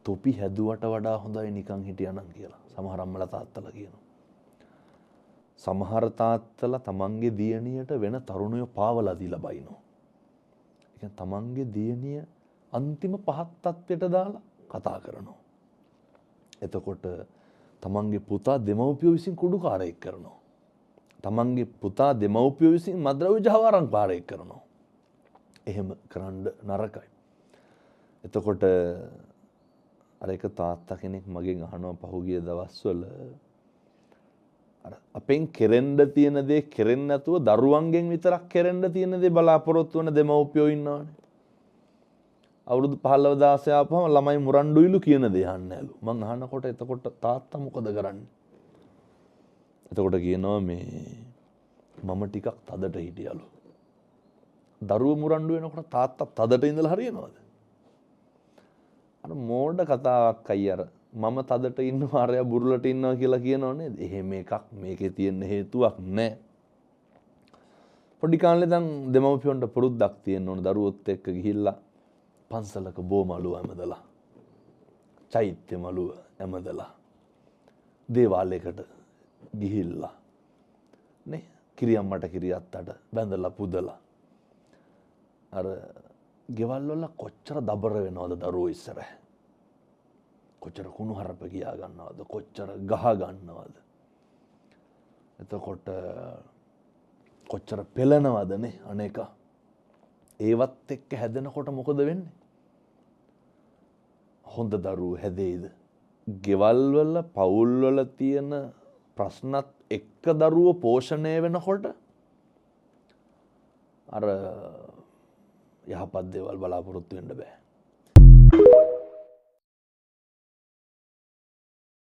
තොපි හැදුවට වඩා හොඳයි නිකන් හිටියනම් කියලා. සමහර අම්මලා තාත්තලා කියනවා. සමහර තාත්තලා තමන්ගේ දියණියට වෙන තරුණයෝ පාවලා දීලා බයිනවා. ඒ කියන්නේ තමන්ගේ දියණිය අන්තිම පහත් තත්ත්වයට දාලා කතා කරනවා. එතකොට තමන්ගේ පුතා දෙමව්පියෝ විසින් කුඩුකාරයෙක් කරනවා. තමන්ගේ පුතා දෙමව්පියෝ විසින් මද්ද්‍රව්‍ය ජහවාරම් පාරයක් කරනවා. එහෙම කරන්න නරකයි. එතකොට අර එක තාත්තා කෙනෙක් මගෙන් අහනවා පහුගිය දවස්වල අර අපෙන් කෙරෙන්න තියෙන දේ කෙරෙන්නේ නැතුව දරුවන්ගෙන් විතරක් කෙරෙන්න තියෙන දේ බලාපොරොත්තු වෙන දෙමව්පියෝ ඉන්නවනේ. අවුරුදු 15 16 ආපුවම ළමයි මුරණ්ඩුයිලු කියන දේ අහන්නෑලු. මං අහනකොට එතකොට තාත්තා මොකද කරන්නේ? එතකොට කියනවා මේ මම ටිකක් තදට හිටියලු. දරුවෝ මුරණ්ඩු වෙනකොට තාත්තා තදට ඉඳලා හරියනවද? අර මෝඩ කතාවක් අයියර මම තදට ඉන්නවා අරයා බුරුලට ඉන්නවා කියලා කියනව නේද? එහෙම එකක් මේකේ තියෙන හේතුවක් නැහැ. පොඩි කාලේ දැන් දෙමව්පියන්ට පුරුද්දක් තියෙන්න ඕන දරුවොත් එක්ක ගිහිල්ලා පන්සලක බෝමලුව ඇමදලා චෛත්‍ය මලුව ඇමදලා දේවාලයකට ගිහිල්ලා නේ කිරියම්මට කිරියත්තට බැඳලා පුදලා අර ගෙවල් වල කොච්චර දබර වෙනවද දරුවෝ ඉස්සර කොච්චර කුණු හරප ගියා ගන්නවද කොච්චර ගහ ගන්නවද එතකොට කොච්චර පෙළනවද නේ අනේක ඒවත් එක්ක හැදෙනකොට මොකද වෙන්නේ? හොඳ දරුවෝ හැදෙයිද? ගෙවල් වල පවුල් වල තියෙන ප්‍රශ්නත් එක්ක දරුවෝ පෝෂණය වෙනකොට අර යහපත් දේවල් බලාපොරොත්තු වෙන්න බෑ.